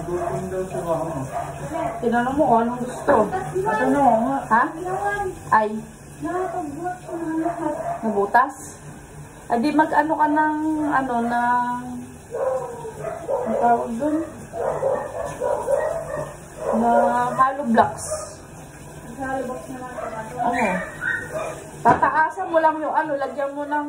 Gutom daw si mama. Tinanong mo kung anong gusto. Ano nga? Ha? Ay, Nakapagbuhat ko ng lahat. nabutas? Adi mag-ano ka ng, ano, ng, ang tawag dun? Na hollow blocks. Naglalabas na lang ito. Ano? Tataasan mo lang yung ano, lagyan mo ng,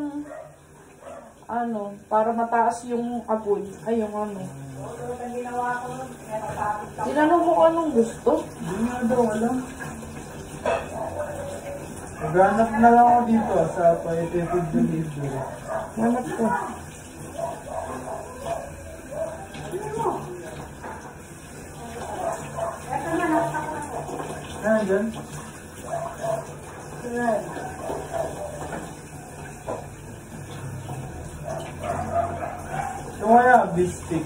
ano, para mataas yung apoy. Ay, yung ano. Pero ang ginawa ko nun, kaya nakapit ka. Tinanong mo kung anong gusto. Hindi nga daw alam. Maghanap na lang ako dito sa Paitipid Delivery. Hanap ko. Dyan? Ito kaya, bistik.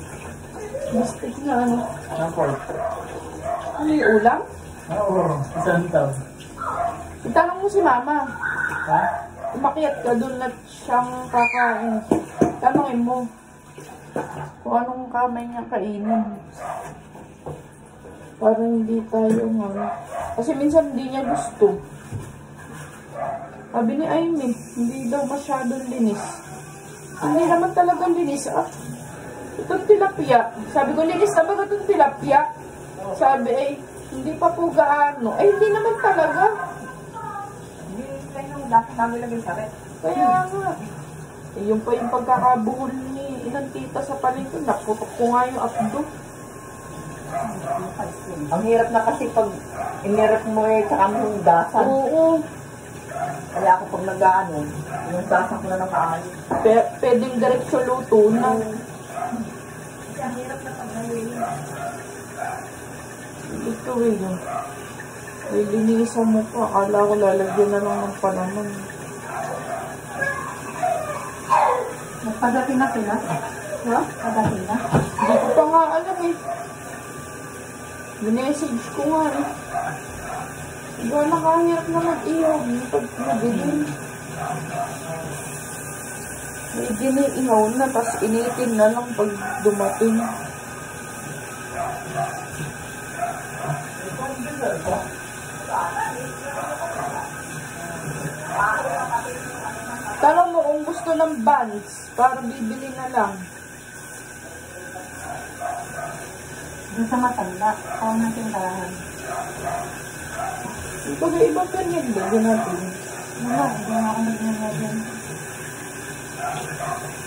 Bistik na ano. Na pork. Ano yung ulam? Oo, isang tab. Itanong mo si mama. Ha? Umakyat ka doon at siyang kakain. Tanongin mo kung anong kamay niya kainin. Para hindi tayo ano. Kasi minsan hindi niya gusto. Sabi ni Amy, hindi daw masyadong linis. Hindi naman talagang linis ah. Itong tilapia. Sabi ko, linis na ba itong tilapia? Sabi ay, hindi pa po gaano. Ay, hindi naman talaga. Hindi kayo nung dapat namin lagay sa red. Kaya nga. Eh, yung pa yung pagkakabuhol ni ilang tita sa palito. Naputok ko nga yung abdo. Ang hirap na kasi pag inirap mo eh, tsaka mo yung dasan. Oo. Kaya ako pag nag-ano, yung dasan ko na ng maayos. Pwedeng diretso luto na. Ang hirap na pag-gawin. Ito eh. Ay, linisan mo pa. Akala ko lalagyan na lang ng palaman. Nagpadating na sila? Ha? Padating na? Hindi ko pa nga alam eh. Minessage ko nga eh. Diba nakahirap na mag-ihaw. Pag nabigin. May giniihaw na, tapos initin na lang pag dumating. Tanong mo kung gusto ng buns, para bibili na lang. Doon sa matanda. Ako na tindahan. Pag ibang ganyan, lagyan natin. Wala, hindi na ako nag-nagyan.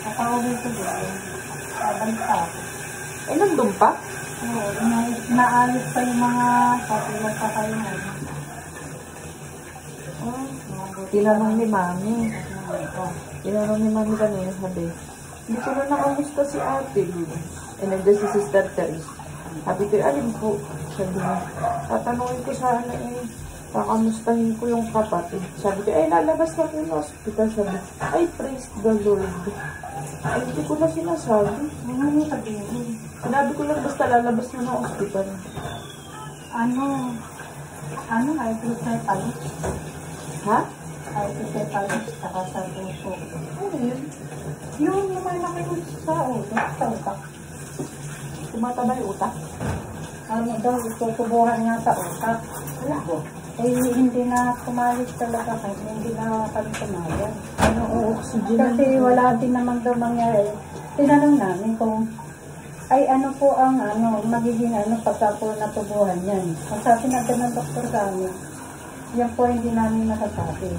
Nakawagin ko doon. Babalik pa ako. Eh, nandun pa? Oo, naayos pa yung mga katulad pa kayo na. Oh, tinanong ni Mami. Tinanong ni Mami kanina, sabi, hindi ko na nakamusta si ate. Eh, nandiyan si Sister Therese. Sabi ko, alin po? Sabi niya, tatanungin ko sana eh, kakamustahin ko yung kapatid. Sabi ko, lalabas na po ng hospital. Sabi, ay, praise the Lord. Ay, hindi ko na sinasabi. Ano sabihin? Sinabi ko lang basta lalabas na ng hospital. Hydrocephalus. Ha? Hydrocephalus, saka sa puso. Ano yun? Yung lumalaki ko sa ulo, sa utak. Tumataba yung utak? Ano daw, itutubuhan nga sa utak. Wala ko. Eh, hindi na kumalis talaga kasi hindi na kami kumayan. Ano, oxygen? Kasi wala din naman daw mangyari. Tinanong namin kung ay ano po ang magiging pagka po natubuhan yan. Ang sabi na ng doktor kami, yan po hindi namin nasasabi.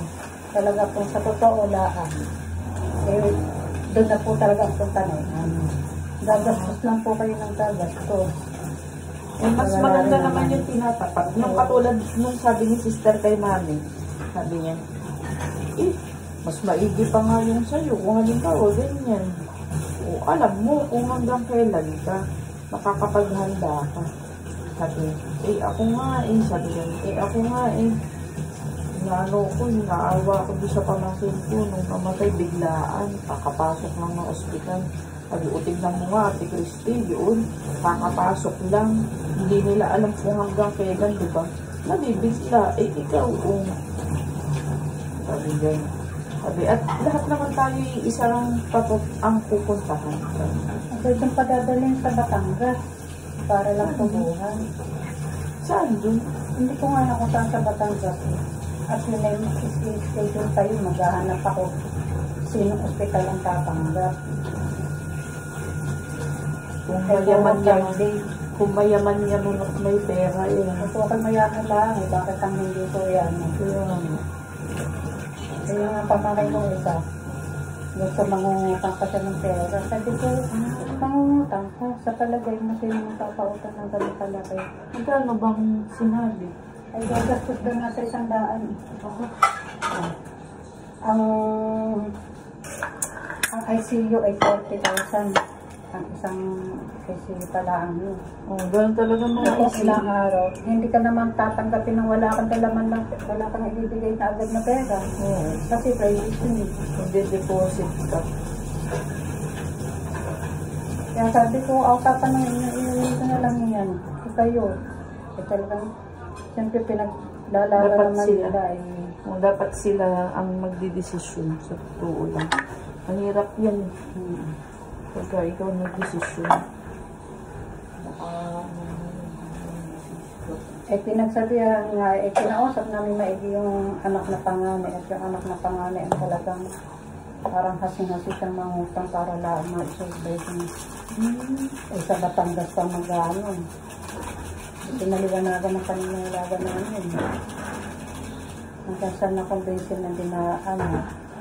Talaga po sa totoo laan. Eh, doon na po talaga ang punta na gagastos lang po kayo ng gagastos. Eh, mas maganda naman yung tinatapat. Nung katulad nung sabi ni Sister kay Mami, sabi niya, mas maigi pa nga yung sa'yo. Kung halimbawa, ganyan. O, alam mo kung hanggang kailan ka makakapaghanda ka. Sabi, ako nga sabi niya, ako nga naano ko, naawa ko doon sa pamangkin ko nung namatay biglaan, kakapasok lang ng ospital. Sabi, tignan mo nga, Ate Christy, yun, kakapasok lang. Hindi nila alam kung hanggang kailan, di ba? Nabibigla, ikaw, sabi dyan. Sabi, at lahat naman tayo isang patot ang pupuntahan. Pwede yung padadalhin sa Batangas. para lang tubuhan. Saan dun? Hindi ko nga ako saan sa Batangas. At yun ay schedule tayo, maghahanap ako sinong ospital ang tatanggap. Kung mayaman yan, kung mayaman yan mo may pera yun. Ito ako mayaman lang, bakit ang hindi ko yan? Kaya nga pamangay ko isa. Gusto mangungutang pa siya ng pera. Sabi ko, mangungutang ko. Sa palagay mo sino magpapautang ng ganun palagay. Magkano bang sinabi? Ay, gagastos doon nga sa 100. Ang ICU ay 40,000. Ang isang ICU pala ang yun. Oh, ganun talaga mga Tapos isip. ilang araw, hindi ka naman tatanggapin ng wala kang dalaman lang, wala kang ibibigay na agad na pera. Oo. Kasi private yun eh. Hindi deposit ka. Kaya sabi ko, tatanungin niyo, iuwi ko na lang yan. Kayo. Eh talagang, siyempre pinaglalaban Dapat naman sila. nila eh. O, dapat sila ang magdidesisyon sa totoo lang. Ang hirap yan. Pagka ikaw nagdesisyon. Pinagsabihan nga, kinausap namin maigi yung anak na panganay at yung anak na panganay ang talagang parang hasing-hasi siyang mangutang para lang ma-survive yung sa Batangas pa mag-ano. Pinaliwanagan ng kaninilagan namin. Hanggang saan na-convince na din na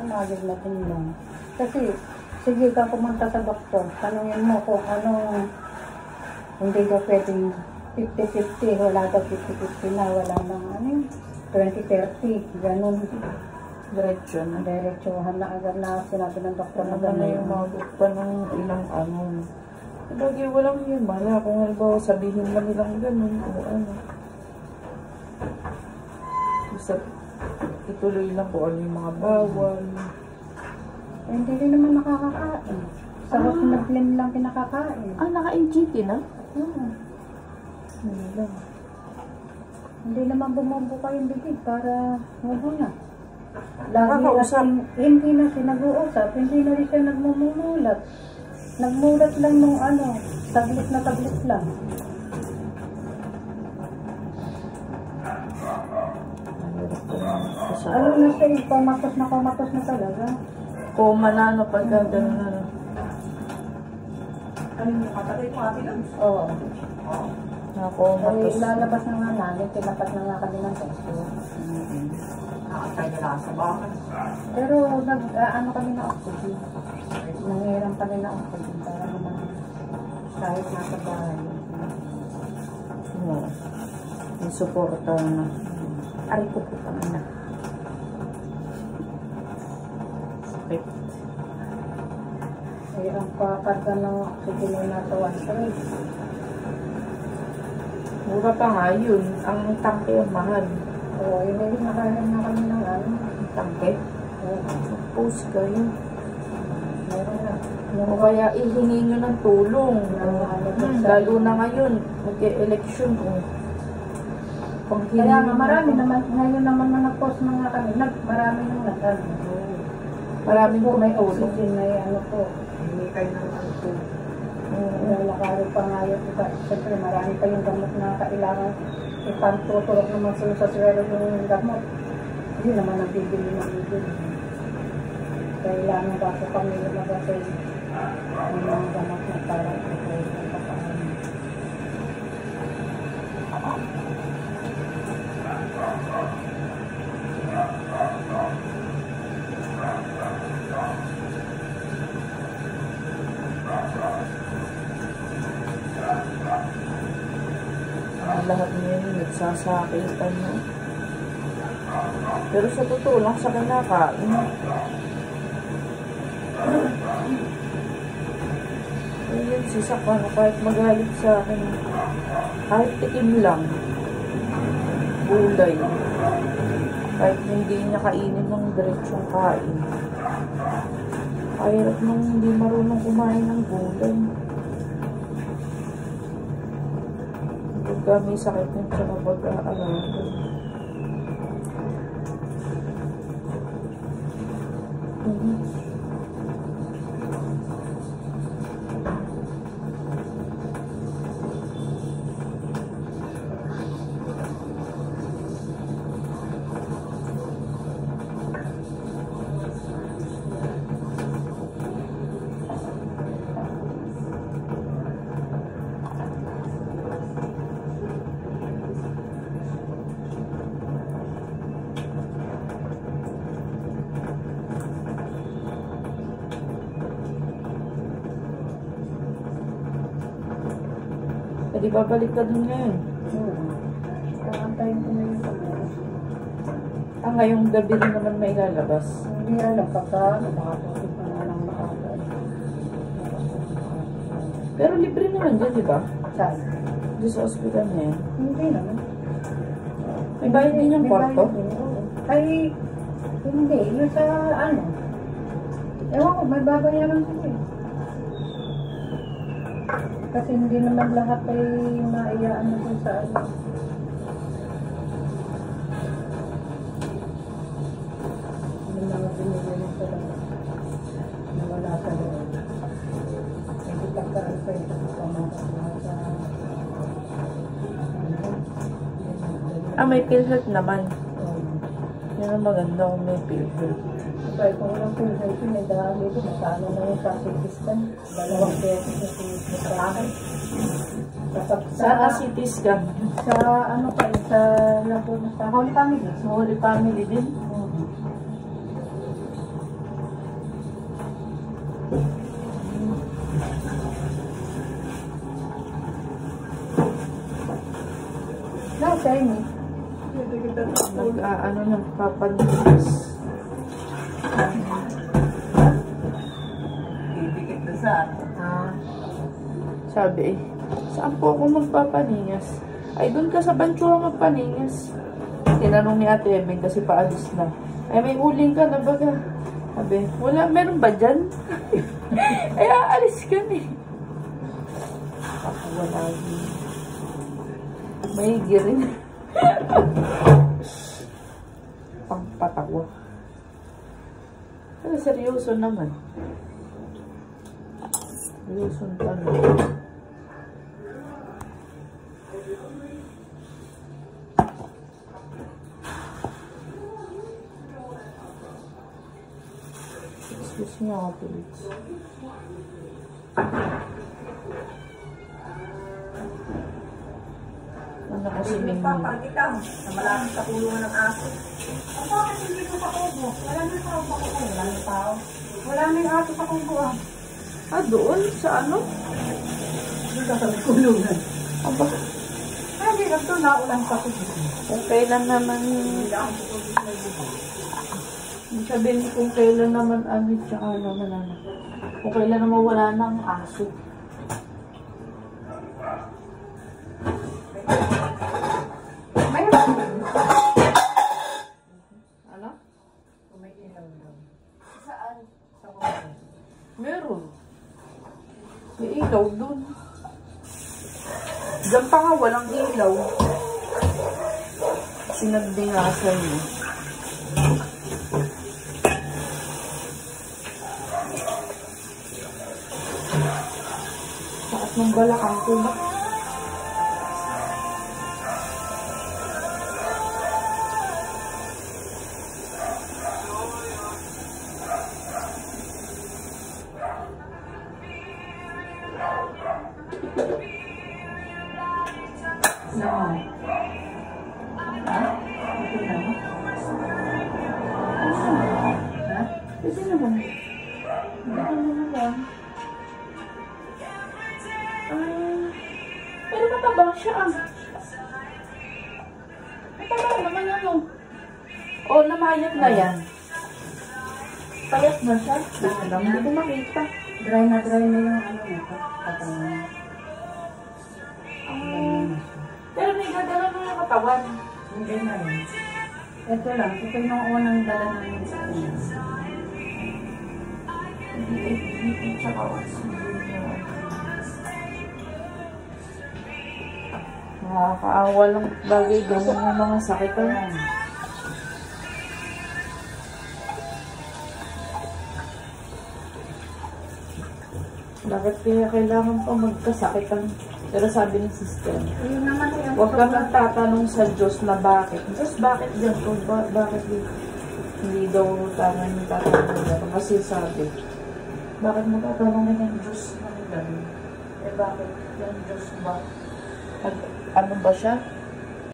umagig na din lang. Kasi, sige ka pumunta sa doktor, tanungin mo kung anong hindi ko pwedeng 50-50, wala daw 50-50 na, wala nang 20-30, ganun. Diretso na. Diretsuhan na agad na sinabi ng doktor na Ano na gano'n. yung magot pa ng ilang ano. Bagay walang yun. Mala kung halimbawa sabihin lang nilang ganun o ano. Basta ituloy lang kung ano yung mga bawal. Hindi rin naman nakakakain. Sa Hotmatlin lang kinakakain. Naka-NGT na? Hindi lang. Hindi naman bumubuka yung bibig para na. Lagi Nakakausap. hindi na siya nag-uusap, hindi na rin siya nagmumulat. Nagmulat lang nung taglit na taglit lang. Na siya, kumatos na talaga. Koma na ano pagka gano'n na. Ano yung kapatid mo, ate lang? Oo. Nakomatos. Lalabas na nga namin, tinapat na nga kami ng testo. Nakatay na lang sa bahay. Pero kami na oxygen. Nangiram kami na oxygen para naman kahit nasa bahay. Oo. Yung suporta na. Aray ko po kami na. Sakit. Eh, ang pakarga ng oxygen ay nasa 1.3. Mura pa nga yun. Ang tangke ang mahal. Oo, yun ay nakahin na kami ng Tangke? Oo, Post kayo. meron na. O kaya ihingi nyo ng tulong. Lalo na ngayon, mag-election. Pag Kaya nga marami naman, ngayon naman na nag-post na nga kami, marami nang nag-ano. Maraming po may tumutulong. oxygen, may po. Hindi kayo ng ito. Lalakari pa nga yun. Siyempre marami pa yung gamot na kailangan ipantutulog naman sila sa swero yung gamot. Hindi naman nabibili ng bibili. Kailangan bago kami lumabas ay may mga gamot na parang ito. Lahat ngayon, nagsasakitan mo. Pero sa totoo lang, sa kinakain. Ayun, si Sakano, kahit magalit sa akin, kahit tikim lang, gulay, kahit hindi niya kainin ng diretsong kain. Kahit nung hindi marunong kumain ng gulay. Pagka may sakit ng siya pag-aaralan. Hindi babalik ka dun ngayon. Kakantayin ko na yung pagkakas. Ngayong gabi rin naman may lalabas. Hindi alam pagka nakakasip na lang makakasip. Pero libre naman dyan, di ba? Saan? Doon sa ospital na yan. Hindi naman. May bayad din yung kwarto? Ay, hindi. Yung sa ano. Ewan ko, may babayaran ko eh. Kasi hindi naman lahat ay maiyaan ko sa ano. Yung mga pinili sa lahat. Nawala sa loob. Hindi pagkaan pa ito sa mga sa May PhilHealth naman. Yan ang maganda kung may PhilHealth. Sabay, kung walang PhilHealth, may dahil ito, masano na yung CT scan. 2 pesos na PhilHealth sa akin. Saan ang CT scan? Sa ano pa, sa Laguna, sa Holy Family. Sa Holy Family din? No, sa inyo. Ano ng papanilis. Didikit na sa ato. Sabi saan po ako magpapaningas? Ay, doon ka sa Banchua magpaningas. Tinanong ni Ate Ebeng kasi paalis na. Ay, may huling ka na baga. Sabi, wala, meron ba dyan? Ay, aalis ka na eh. Ako wala din. May rin. Pangpatawa. Pero seryoso naman. Seryoso tanong. Excuse me ako, please. Ano kasi may Papagitaw na malamang sa kulungan ng aso. Bakit hindi ko sa kubo? Wala na tao sa kubo. Wala na tao. Wala na yung ato sa kubo ah. doon? Sa ano? Dito sa kulungan. Aba, Ay, hindi lang ito. Naulan sa kubo. kung kailan naman... Sabihin kung kailan naman ano, tsaka naman ano. Kung kailan naman wala ng aso. Mayroon. Ano? May ilaw daw. Saan? Sa kubo. Meron. May ilaw dun. Diyan pa nga walang ilaw. Sinagdingasan mo. Saat ng balakang ko ba? No. Pwede naman. Baka naman lang. Pero mataba siya ah. Mataba naman ano. O, namayat na yan. Payat na siya. Hindi ko makita. Dry na yung ano nito. Katawan. Pero may gagala na yung katawan. Hindi na yun. Ito lang. Ito yung unang dala namin sa kanya. Hindi tsaka oxygen niya. Nakakaawa lang bagay ganun yung mga sakit. Bakit kaya kailangan pa magkasakitan? Pero sabi ng sister, Yun naman yung huwag ka magtatanong sa Diyos na bakit. Diyos, bakit ganito? Bakit hindi daw tama yung tatanong? Kasi sabi, bakit mo tatanong ng Diyos na gano'n? Eh bakit yung Diyos ba? Ano ba siya?